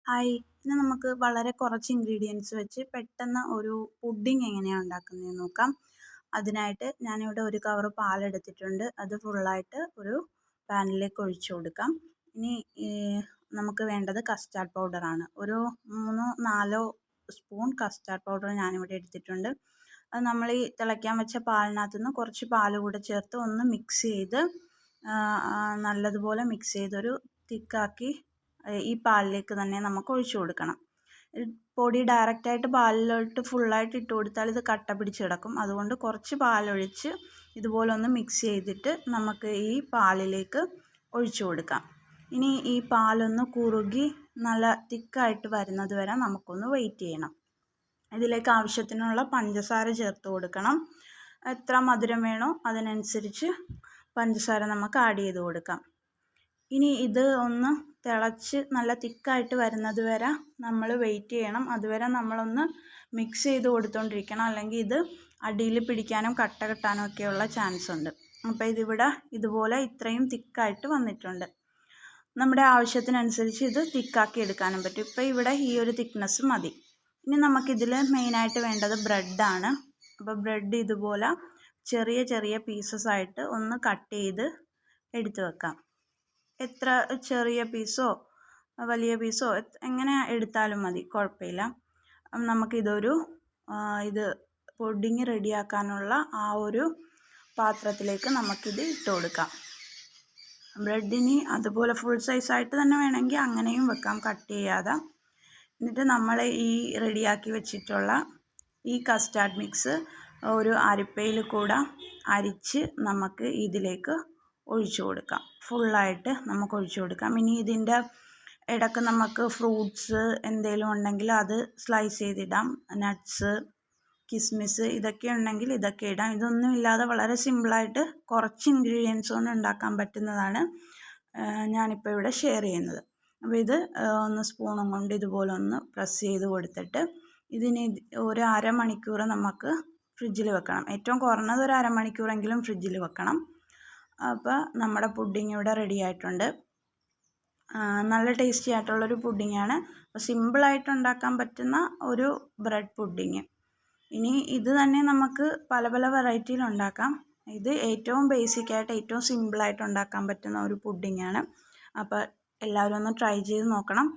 Hi, ഇന്ന് നമുക്ക് വളരെ കുറച്ച് ഇൻഗ്രീഡിയൻസ് വെച്ച് പെട്ടെന്ന് ഒരു പുഡിംഗ് എങ്ങനെയാണ് ഉണ്ടാക്കുന്നതെന്ന് നോക്കാം. അതിനായിട്ട് ഞാനിവിടെ ഒരു കവർ പാലെടുത്തിട്ടുണ്ട്. അത് ഫുള്ളായിട്ട് ഒരു പാനിലേക്ക് ഒഴിച്ചു കൊടുക്കാം. ഇനി നമുക്ക് വേണ്ടത് കസ്റ്റാർഡ് പൗഡറാണ്. ഒരു 3-4 സ്പൂൺ കസ്റ്റാർഡ് പൗഡർ ഞാനിവിടെ എടുത്തിട്ടുണ്ട്. അത് നമ്മൾ ഈ തിളയ്ക്കാൻ വെച്ച പാലിനകത്ത് നിന്ന് കുറച്ച് പാൽ കൂടെ ചേർത്ത് ഒന്ന് മിക്സ് ചെയ്ത് നല്ലതുപോലെ മിക്സ് ചെയ്തൊരു തിക്കാക്കി ഈ പാലിലേക്ക് തന്നെ നമുക്ക് ഒഴിച്ചു കൊടുക്കണം. പൊടി ഡയറക്റ്റായിട്ട് പാലിലോട്ട് ഫുള്ളായിട്ട് ഇട്ട് കൊടുത്താൽ ഇത് കട്ട പിടിച്ച് കിടക്കും. അതുകൊണ്ട് കുറച്ച് പാലൊഴിച്ച് ഇതുപോലെ ഒന്ന് മിക്സ് ചെയ്തിട്ട് നമുക്ക് ഈ പാലിലേക്ക് ഒഴിച്ചു കൊടുക്കാം. ഇനി ഈ പാലൊന്ന് കുറുകി നല്ല തിക്കായിട്ട് വരുന്നത് വരെ നമുക്കൊന്ന് വെയിറ്റ് ചെയ്യണം. ഇതിലേക്ക് ആവശ്യത്തിനുള്ള പഞ്ചസാര ചേർത്ത് കൊടുക്കണം. എത്ര മധുരം വേണോ അതിനനുസരിച്ച് പഞ്ചസാര നമുക്ക് ആഡ് ചെയ്ത് കൊടുക്കാം. ഇനി ഇത് ഒന്ന് തിളച്ച് നല്ല തിക്കായിട്ട് വരുന്നത് വരെ നമ്മൾ വെയിറ്റ് ചെയ്യണം. അതുവരെ നമ്മളൊന്ന് മിക്സ് ചെയ്ത് കൊടുത്തുകൊണ്ടിരിക്കണം. അല്ലെങ്കിൽ ഇത് അടിയിൽ പിടിക്കാനും കട്ട കെട്ടാനും ഒക്കെയുള്ള ചാൻസ് ഉണ്ട്. അപ്പോൾ ഇതിവിടെ ഇതുപോലെ ഇത്രയും തിക്കായിട്ട് വന്നിട്ടുണ്ട്. നമ്മുടെ ആവശ്യത്തിനനുസരിച്ച് ഇത് തിക്കാക്കി എടുക്കാനും പറ്റും. ഇപ്പോൾ ഇവിടെ ഈ ഒരു തിക്നെസ് മതി. ഇനി നമുക്കിതിൽ മെയിനായിട്ട് വേണ്ടത് ബ്രെഡാണ്. അപ്പോൾ ബ്രെഡ് ഇതുപോലെ ചെറിയ ചെറിയ പീസസ് ആയിട്ട് ഒന്ന് കട്ട് ചെയ്ത് എടുത്ത് വെക്കാം. എത്ര ചെറിയ പീസോ വലിയ പീസോ എങ്ങനെ എടുത്താലും മതി, കുഴപ്പമില്ല. നമുക്കിതൊരു ഇത് പുഡിങ് റെഡിയാക്കാനുള്ള ആ ഒരു പാത്രത്തിലേക്ക് നമുക്കിത് ഇട്ട് കൊടുക്കാം. ബ്രെഡിന് അതുപോലെ ഫുൾ സൈസായിട്ട് തന്നെ വേണമെങ്കിൽ അങ്ങനെയും വെക്കാം, കട്ട് ചെയ്യാതെ. എന്നിട്ട് നമ്മൾ ഈ റെഡിയാക്കി വെച്ചിട്ടുള്ള ഈ കസ്റ്റാർഡ് മിക്സ് ഒരു അരിപ്പയിൽ കൂടെ അരിച്ച് നമുക്ക് ഇതിലേക്ക് ഒഴിച്ചു കൊടുക്കാം. ഫുള്ളായിട്ട് നമുക്ക് ഒഴിച്ചു കൊടുക്കാം. ഇനി ഇതിൻ്റെ ഇടയ്ക്ക് നമുക്ക് ഫ്രൂട്ട്സ് എന്തെങ്കിലും ഉണ്ടെങ്കിൽ അത് സ്ലൈസ് ചെയ്തിടാം. നട്ട്സ്, കിസ്മിസ് ഇതൊക്കെ ഉണ്ടെങ്കിൽ ഇതൊക്കെ ഇടാം. ഇതൊന്നും ഇല്ലാതെ വളരെ സിമ്പിളായിട്ട് കുറച്ച് ഇൻഗ്രീഡിയൻസ് കൊണ്ട് ഉണ്ടാക്കാൻ പറ്റുന്നതാണ് ഞാനിപ്പോൾ ഇവിടെ ഷെയർ ചെയ്യുന്നത്. അപ്പോൾ ഇത് ഒന്ന് സ്പൂണും കൊണ്ട് ഇതുപോലെ ഒന്ന് പ്രസ് ചെയ്ത് കൊടുത്തിട്ട് ഇതിന് ഒരു അരമണിക്കൂർ നമുക്ക് ഫ്രിഡ്ജിൽ വെക്കണം. ഏറ്റവും കുറഞ്ഞത് ഒരു അരമണിക്കൂറെങ്കിലും ഫ്രിഡ്ജിൽ വെക്കണം. അപ്പോൾ നമ്മുടെ പുഡിങ് ഇവിടെ റെഡി ആയിട്ടുണ്ട്. നല്ല ടേസ്റ്റി ആയിട്ടുള്ളൊരു പുഡിങ്ങാണ്. അപ്പോൾ സിമ്പിളായിട്ട് ഉണ്ടാക്കാൻ പറ്റുന്ന ഒരു ബ്രെഡ് പുഡിങ്. ഇനി ഇത് തന്നെ നമുക്ക് പല പല വെറൈറ്റിയിൽ ഉണ്ടാക്കാം. ഇത് ഏറ്റവും ബേസിക്കായിട്ട് ഏറ്റവും സിമ്പിളായിട്ട് ഉണ്ടാക്കാൻ പറ്റുന്ന ഒരു പുഡിങ്ങാണ്. അപ്പോൾ എല്ലാവരും ഒന്ന് ട്രൈ ചെയ്ത് നോക്കണം.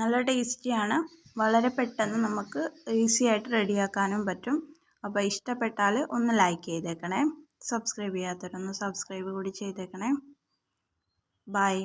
നല്ല ടേസ്റ്റിയാണ്. വളരെ പെട്ടെന്ന് നമുക്ക് ഈസി ആയിട്ട് റെഡിയാക്കാനും പറ്റും. അപ്പോൾ ഇഷ്ടപ്പെട്ടാൽ ഒന്ന് ലൈക്ക് ചെയ്തേക്കണേ. സബ്സ്ക്രൈബ് ചെയ്യാത്തവരൊന്ന് സബ്സ്ക്രൈബ് കൂടി ചെയ്തേക്കണേ. ബൈ.